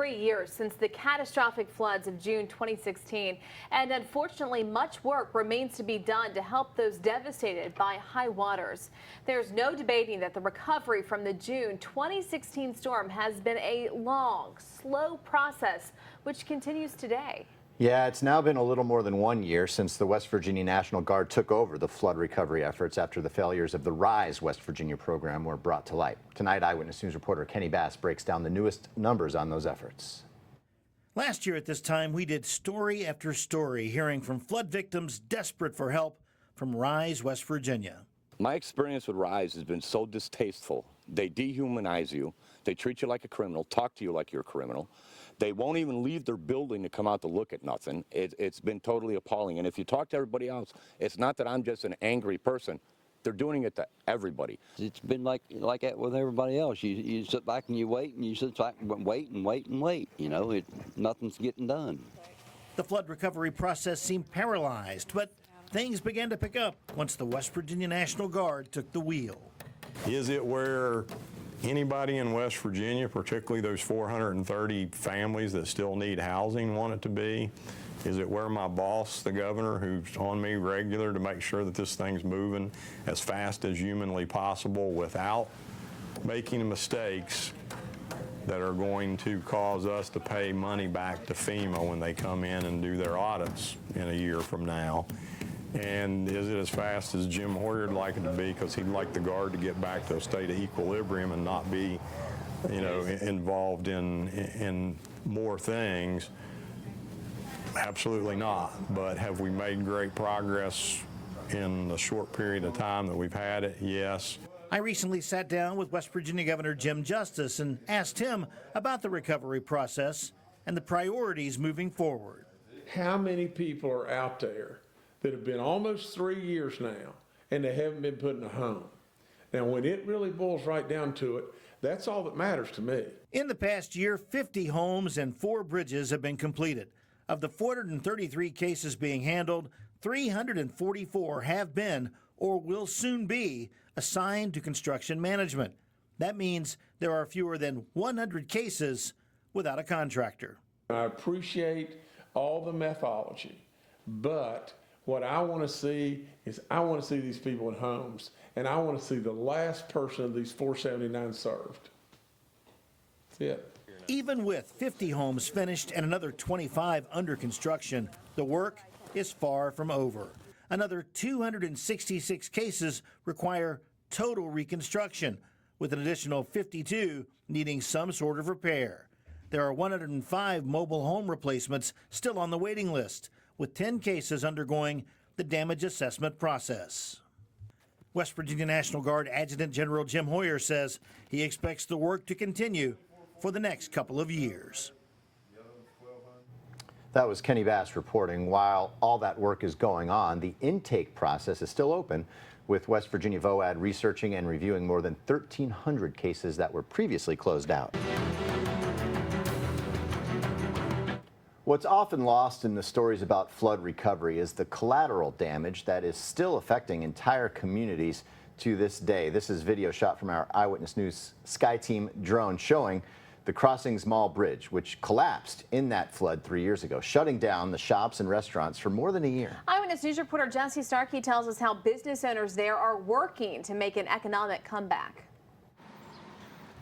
3 years since the catastrophic floods of June 2016, and unfortunately much work remains to be done to help those devastated by high waters. There's no debating that the recovery from the June 2016 storm has been a long, slow process, which continues today. Yeah, it's now been a little more than 1 year since the West Virginia National Guard took over the flood recovery efforts after the failures of the RISE West Virginia program were brought to light. Tonight, Eyewitness News reporter Kennie Bass breaks down the newest numbers on those efforts. Last year at this time, we did story after story, hearing from flood victims desperate for help from RISE West Virginia. My experience with RISE has been so distasteful. They dehumanize you. They treat you like a criminal, talk to you like you're a criminal. They won't even leave their building to come out to look at nothing. It's been totally appalling. And if you talk to everybody else, it's not that I'm just an angry person. They're doing it to everybody. It's been like that with everybody else. You sit back and you wait, and you sit back and wait and wait and wait. You know, nothing's getting done. The flood recovery process seemed paralyzed, but things began to pick up once the West Virginia National Guard took the wheel. Is it where anybody in West Virginia, particularly those 430 families that still need housing, want it to be? Is it where my boss, the governor, who's on me regular to make sure that this thing's moving as fast as humanly possible without making mistakes that are going to cause us to pay money back to FEMA when they come in and do their audits in a year from now? And is it as fast as Jim Hoyer would like it to be, because he'd like the Guard to get back to a state of equilibrium and not be, you know, involved in more things? Absolutely not. But have we made great progress in the short period of time that we've had it? Yes. I recently sat down with West Virginia Governor Jim Justice and asked him about the recovery process and the priorities moving forward. How many people are out there that have been almost 3 years now and they haven't been put in a home? Now, when it really boils right down to it, that's all that matters to me. In the past year, 50 homes and 4 bridges have been completed. Of the 433 cases being handled, 344 have been or will soon be assigned to construction management. That means there are fewer than 100 cases without a contractor. I appreciate all the methodology, but what I want to see is I want to see these people in homes, and I want to see the last person of these 479 served. That's it. Even with 50 homes finished and another 25 under construction, the work is far from over. Another 266 cases require total reconstruction, with an additional 52 needing some sort of repair. There are 105 mobile home replacements still on the waiting list, with 10 cases undergoing the damage assessment process. West Virginia National Guard Adjutant General Jim Hoyer says he expects the work to continue for the next couple of years. That was Kennie Bass reporting. While all that work is going on, the intake process is still open, with West Virginia VOAD researching and reviewing more than 1,300 cases that were previously closed out. What's often lost in the stories about flood recovery is the collateral damage that is still affecting entire communities to this day. This is video shot from our Eyewitness News SkyTeam drone showing the Crossings Mall Bridge, which collapsed in that flood 3 years ago, shutting down the shops and restaurants for more than a year. Eyewitness News reporter Jessi Starkey tells us how business owners there are working to make an economic comeback.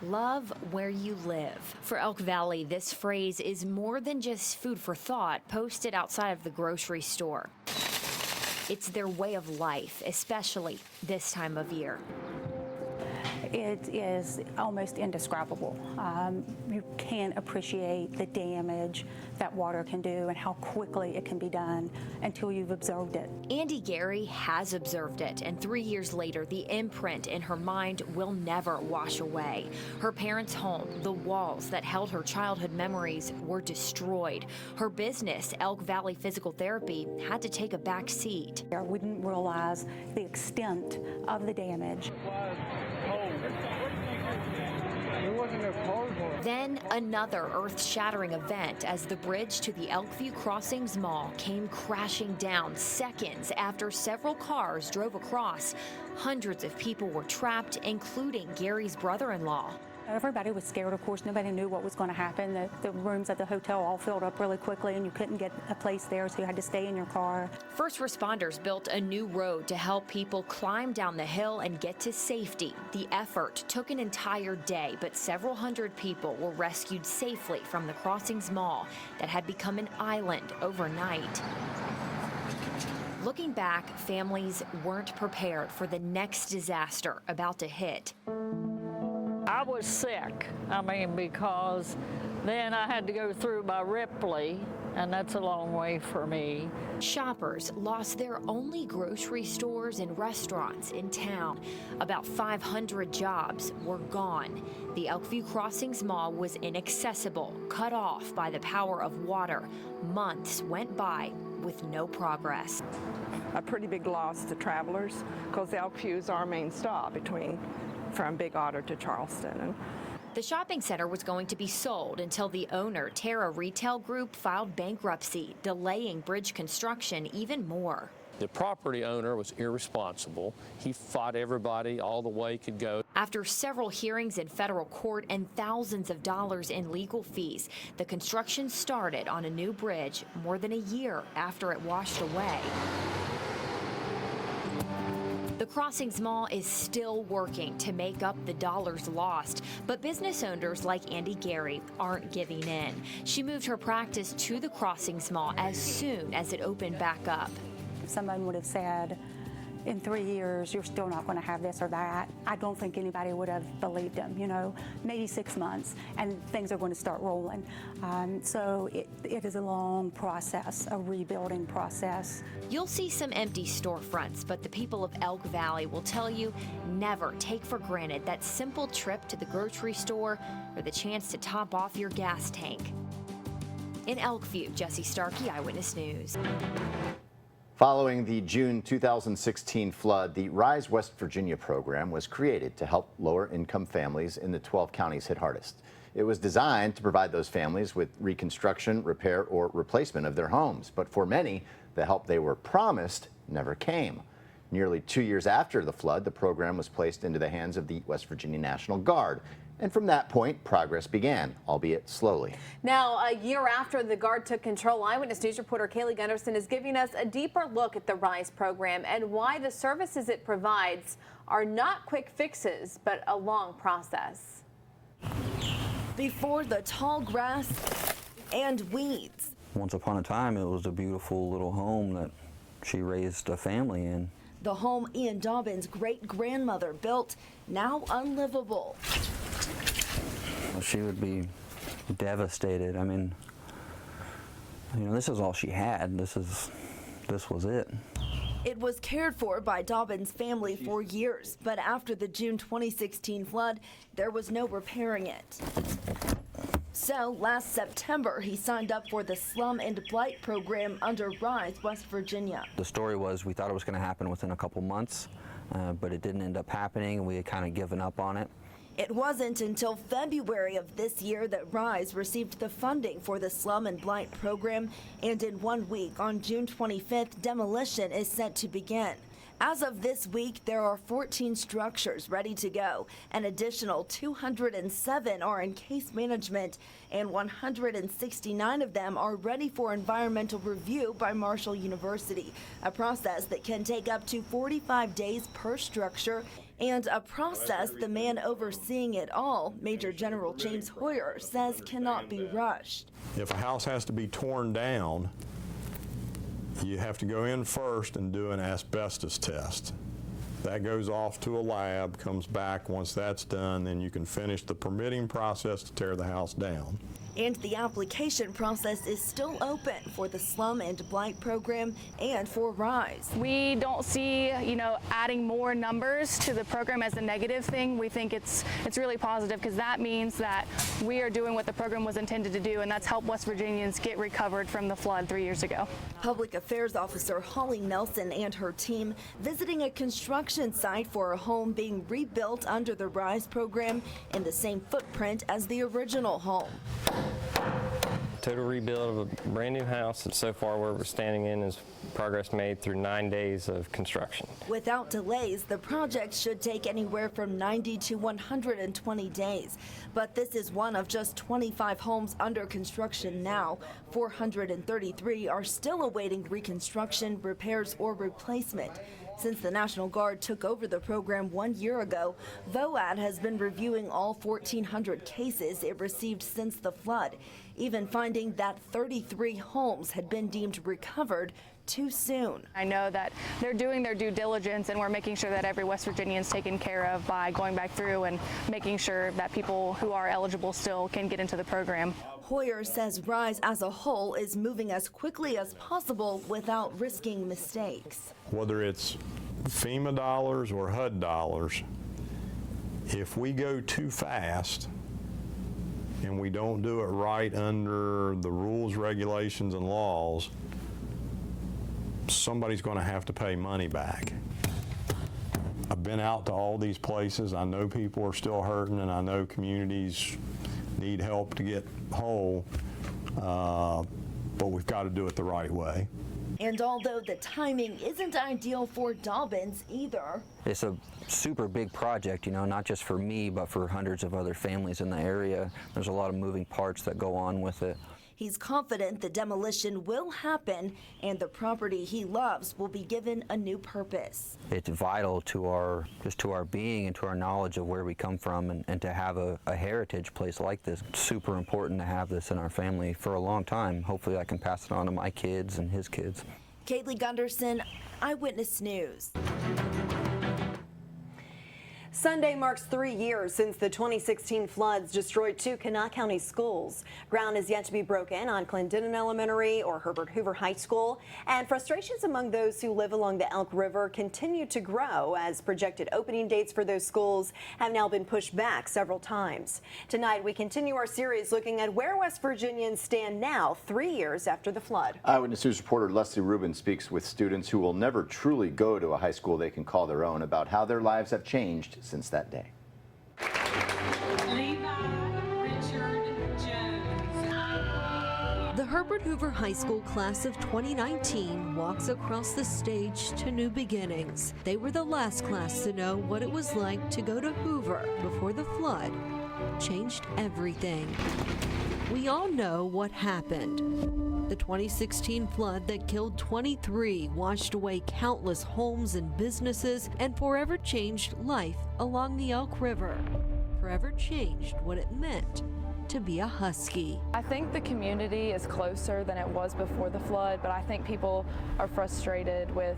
Love where you live. For Elk Valley, this phrase is more than just food for thought posted outside of the grocery store. It's their way of life, especially this time of year. It is almost indescribable. You can't appreciate the damage that water can do and how quickly it can be done until you've observed it. Andy Gary has observed it, and 3 years later, the imprint in her mind will never wash away. Her parents' home, the walls that held her childhood memories, were destroyed. Her business, Elk Valley Physical Therapy, had to take a back seat. I wouldn't realize the extent of the damage. Then another earth-shattering event as the bridge to the Elkview Crossings Mall came crashing down seconds after several cars drove across. Hundreds of people were trapped, including Gary's brother-in-law. Everybody was scared, of course. Nobody knew what was going to happen. The rooms at the hotel all filled up really quickly, and you couldn't get a place there, so you had to stay in your car. First responders built a new road to help people climb down the hill and get to safety. The effort took an entire day, but several hundred people were rescued safely from the Crossings Mall that had become an island overnight. Looking back, families weren't prepared for the next disaster about to hit. I was sick, because then I had to go through by Ripley, and that's a long way for me. Shoppers lost their only grocery stores and restaurants in town. About 500 jobs were gone. The Elkview Crossings Mall was inaccessible, cut off by the power of water. Months went by with no progress. A pretty big loss to travelers, because Elkview is our main stop from Big Otter to Charleston. The shopping center was going to be sold until the owner, Terra Retail Group, filed bankruptcy, delaying bridge construction even more. The property owner was irresponsible. He fought everybody all the way he could go. After several hearings in federal court and thousands of dollars in legal fees, the construction started on a new bridge more than a year after it washed away. The Crossings Mall is still working to make up the dollars lost, but business owners like Andy Gary aren't giving in. She moved her practice to the Crossings Mall as soon as it opened back up. If someone would have said, in 3 years, you're still not going to have this or that, I don't think anybody would have believed them, maybe 6 months, and things are going to start rolling. So it is a long process, a rebuilding process. You'll see some empty storefronts, but the people of Elk Valley will tell you never take for granted that simple trip to the grocery store or the chance to top off your gas tank. In Elkview, Jessi Starkey, Eyewitness News. Following the June 2016 flood, the Rise West Virginia program was created to help lower-income families in the 12 counties hit hardest. It was designed to provide those families with reconstruction, repair, or replacement of their homes. But for many, the help they were promised never came. Nearly 2 years after the flood, the program was placed into the hands of the West Virginia National Guard. And from that point, progress began, albeit slowly. Now, a year after the Guard took control, Eyewitness News reporter Gunderson is giving us a deeper look at the RISE program and why the services it provides are not quick fixes, but a long process. Before the tall grass and weeds. Once upon a time, it was a beautiful little home that she raised a family in. The home Ian Dobbin's great-grandmother built, now unlivable. She would be devastated. This is all she had. This was it. It was cared for by Dobbin's family for years, but after the June 2016 flood, there was no repairing it. So last September, he signed up for the Slum and Blight program under RISE West Virginia. The story was we thought it was going to happen within a couple months, but it didn't end up happening, and we had kind of given up on it. It wasn't until February of this year that RISE received the funding for the Slum and Blight program, and in 1 week, on June 25th, demolition is set to begin. As of this week, there are 14 structures ready to go. An additional 207 are in case management, and 169 of them are ready for environmental review by Marshall University, a process that can take up to 45 days per structure, and a process the man overseeing it all, Major General James Hoyer, says cannot be rushed. If a house has to be torn down, you have to go in first and do an asbestos test. That goes off to a lab, comes back. Once that's done, then you can finish the permitting process to tear the house down. And the application process is still open for the Slum and Blight program and for RISE. We don't see, adding more numbers to the program as a negative thing. We think it's really positive because that means that we are doing what the program was intended to do, and that's help West Virginians get recovered from the flood 3 years ago. Public Affairs Officer Holly Nelson and her team visiting a construction site for a home being rebuilt under the RISE program in the same footprint as the original home. total rebuild of a brand new house. And so far where we're standing in is progress made through 9 days of construction. Without delays, the project should take anywhere from 90 to 120 days. But this is one of just 25 homes under construction now. 433 are still awaiting reconstruction, repairs, or replacement. Since the National Guard took over the program 1 year ago, VOAD has been reviewing all 1,400 cases it received since the flood, even finding that 33 homes had been deemed recovered too soon. I know that they're doing their due diligence, and we're making sure that every West Virginian is taken care of by going back through and making sure that people who are eligible still can get into the program. Hoyer says RISE as a whole is moving as quickly as possible without risking mistakes. Whether it's FEMA dollars or HUD dollars, if we go too fast and we don't do it right under the rules, regulations, and laws, somebody's going to have to pay money back. I've been out to all these places. I know people are still hurting, and I know communities need help to get whole, but we've got to do it the right way. And although the timing isn't ideal for Dobbins either, It's a super big project, you know, not just for me, but for hundreds of other families in the area. There's a lot of moving parts that go on with it. he's confident the demolition will happen and the property he loves will be given a new purpose. It's vital to our being and to our knowledge of where we come from, and to have a heritage place like this. It's super important to have this in our family for a long time. Hopefully I can pass it on to my kids and his kids. Kaylee Gunderson, Eyewitness News. Sunday marks 3 years since the 2016 floods destroyed 2 Kanawha County schools. Ground is yet to be broken on Clendenin Elementary or Herbert Hoover High School, and frustrations among those who live along the Elk River continue to grow as projected opening dates for those schools have now been pushed back several times. Tonight, we continue our series looking at where West Virginians stand now, 3 years after the flood. Eyewitness News reporter Leslie Rubin speaks with students who will never truly go to a high school they can call their own about how their lives have changed since that day. The Herbert Hoover High School class of 2019 walks across the stage to new beginnings. They were the last class to know what it was like to go to Hoover before the flood changed everything. We all know what happened. The 2016 flood that killed 23 washed away countless homes and businesses and forever changed life along the Elk River. Forever changed what it meant to be a Husky. I think the community is closer than it was before the flood, but I think people are frustrated with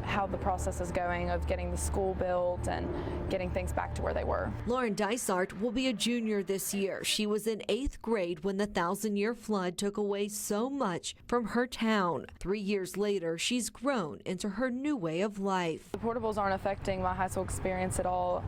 how the process is going of getting the school built and getting things back to where they were. Lauren Dysart will be a junior this year. She was in 8th grade when the 1,000-year flood took away so much from her town. 3 years later, she's grown into her new way of life. The portables aren't affecting my high school experience at all.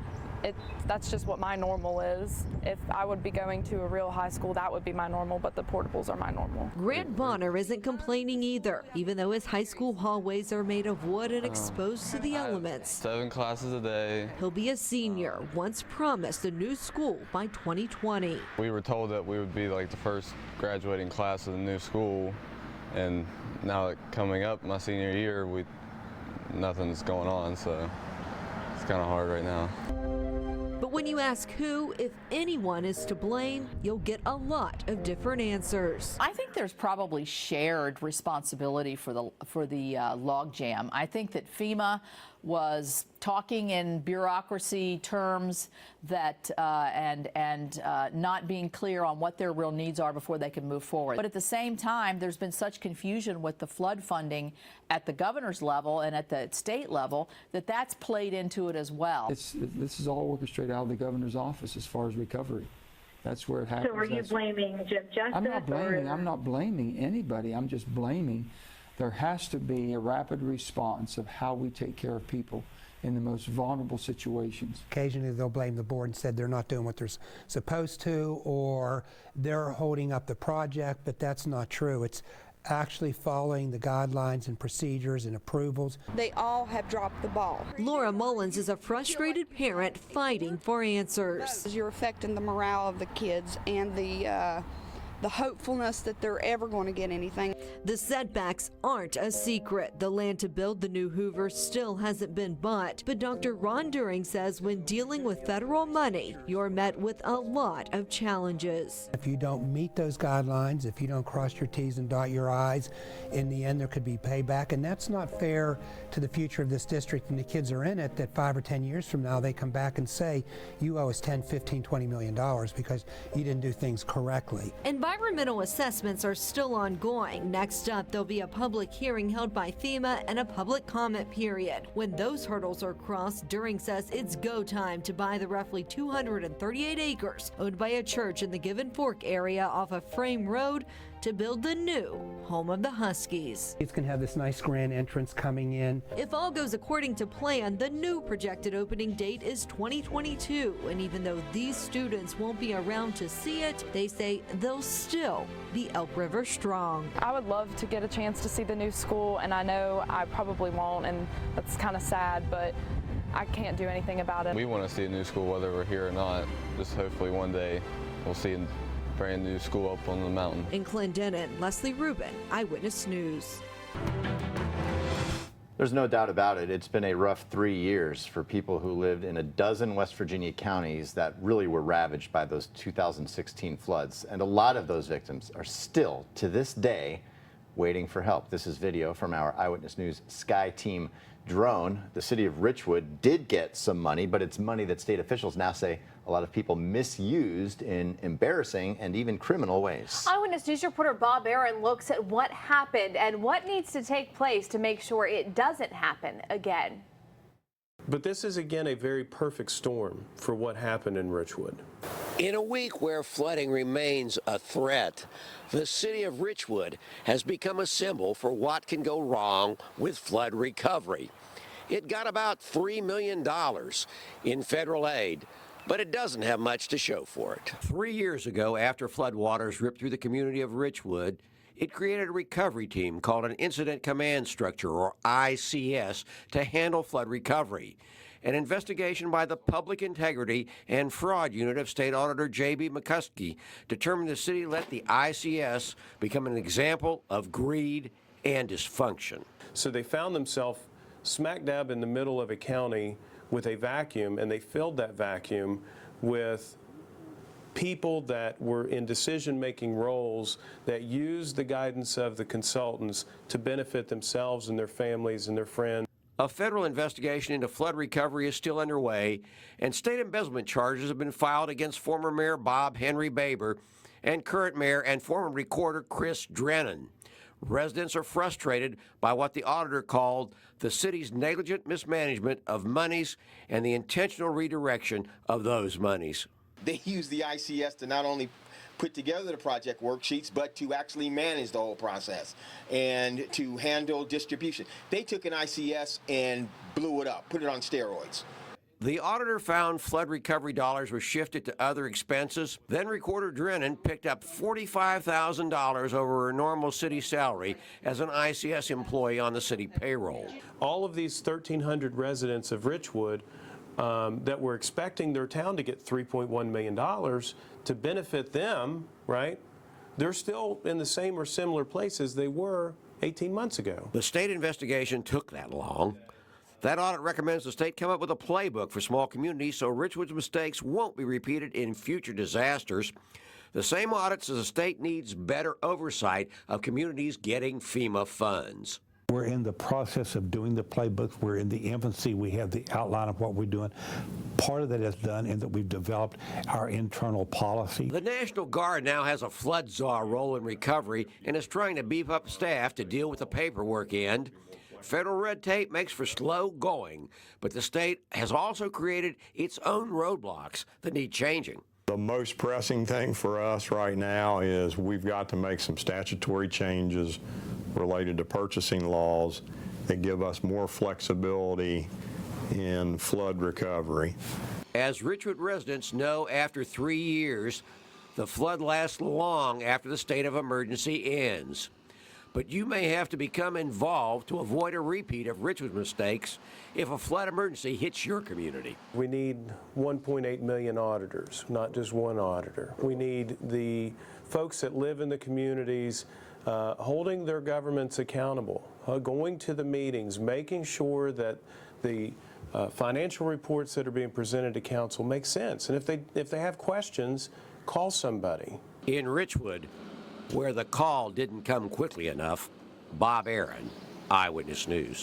That's just what my normal is. If I would be going to a real high school, that would be my normal, but the portables are my normal. Grant Bonner isn't complaining either, even though his high school hallways are made of wood and exposed to the elements. 7 classes a day. He'll be a senior, once promised a new school by 2020. We were told that we would be like the first graduating class of the new school, and now that coming up my senior year, nothing's going on, so it's kind of hard right now. But when you ask who, if anyone, is to blame, you'll get a lot of different answers. I think there's probably shared responsibility for the logjam. I think that FEMA was talking in bureaucracy terms that and not being clear on what their real needs are before they can move forward. But at the same time, there's been such confusion with the flood funding at the governor's level and at the state level that's played into it as well. This is all orchestrated out of the governor's office as far as recovery. That's where it happens. So are you blaming Jim Justice? I'm not blaming anybody. I'm just blaming there has to be a rapid response of how we take care of people in the most vulnerable situations. Occasionally they'll blame the board and said they're not doing what they're supposed to, or they're holding up the project, but that's not true. It's actually following the guidelines and procedures and approvals. They all have dropped the ball. Laura Mullins is a frustrated parent fighting for answers. You're affecting the morale of the kids and the the hopefulness that they're ever going to get anything. The setbacks aren't a secret. The land to build the new Hoover still hasn't been bought. But Dr. Ron During says when dealing with federal money, you're met with a lot of challenges. If you don't meet those guidelines, if you don't cross your T's and dot your I's, in the end there could be payback, and that's not fair to the future of this district and the kids are in it, that 5 or 10 years from now they come back and say you owe us $10, $15, $20 million because you didn't do things correctly. Environmental assessments are still ongoing. Next up, there'll be a public hearing held by FEMA and a public comment period. When those hurdles are crossed, During says it's go time to buy the roughly 238 acres owned by a church in the Given Fork area off of Frame Road to build the new home of the Huskies. It's going to have this nice grand entrance coming in. If all goes according to plan, the new projected opening date is 2022. And even though these students won't be around to see it, they say they'll still be Elk River strong. I would love to get a chance to see the new school, and I know I probably won't, and that's kind of sad, but I can't do anything about it. We want to see a new school whether we're here or not. Just hopefully one day we'll see a brand new school up on the mountain. In Clendenin, Leslie Rubin, Eyewitness News. There's no doubt about it. It's been a rough 3 years for people who lived in a dozen West Virginia counties that really were ravaged by those 2016 floods. And a lot of those victims are still, to this day, waiting for help. This is video from our Eyewitness News Sky Team drone. The city of Richwood did get some money, but it's money that state officials now say a lot of people misused in embarrassing and even criminal ways. Eyewitness News reporter Bob Aaron looks at what happened and what needs to take place to make sure it doesn't happen again. But this is, again, a very perfect storm for what happened in Richwood. In a week where flooding remains a threat, the city of Richwood has become a symbol for what can go wrong with flood recovery. It got about $3 million in federal aid, but it doesn't have much to show for it. 3 years ago, after floodwaters ripped through the community of Richwood, it created a recovery team called an Incident Command Structure, or ICS, to handle flood recovery. An investigation by the Public Integrity and Fraud Unit of State Auditor J.B. McCuskey determined the city let the ICS become an example of greed and dysfunction. So they found themselves smack dab in the middle of a county with a vacuum, and they filled that vacuum with people that were in decision-making roles that used the guidance of the consultants to benefit themselves and their families and their friends. A federal investigation into flood recovery is still underway, and state embezzlement charges have been filed against former Mayor Bob Henry Baber and current Mayor and former Recorder Chris Drennan. Residents are frustrated by what the auditor called the city's negligent mismanagement of monies and the intentional redirection of those monies. They use the ICS to not only put together the project worksheets, but to actually manage the whole process and to handle distribution. They took an ICS and blew it up, put it on steroids. The auditor found flood recovery dollars were shifted to other expenses. Then Recorder Drennan picked up $45,000 over her normal city salary as an ICS employee on the city payroll. All of these 1,300 residents of Richwood that were expecting their town to get $3.1 million to benefit them, right? They're still in the same or similar places they were 18 months ago. The state investigation took that long. That audit recommends the state come up with a playbook for small communities so Richwood's mistakes won't be repeated in future disasters. The same audit says the state needs better oversight of communities getting FEMA funds. We're in the process of doing the playbook. We're in the infancy. We have the outline of what we're doing. Part of that is done in that we've developed our internal policy. The National Guard now has a flood czar role in recovery and is trying to beef up staff to deal with the paperwork end. Federal red tape makes for slow going, but the state has also created its own roadblocks that need changing. The most pressing thing for us right now is we've got to make some statutory changes related to purchasing laws that give us more flexibility in flood recovery. As Richwood residents know, after 3 years, the flood lasts long after the state of emergency ends. But you may have to become involved to avoid a repeat of Richwood's mistakes if a flood emergency hits your community. We need 1.8 million auditors, not just one auditor. We need the folks that live in the communities, holding their governments accountable, going to the meetings, making sure that the financial reports that are being presented to council make sense. And if they have questions, call somebody. In Richwood, where the call didn't come quickly enough, Bob Aaron, Eyewitness News.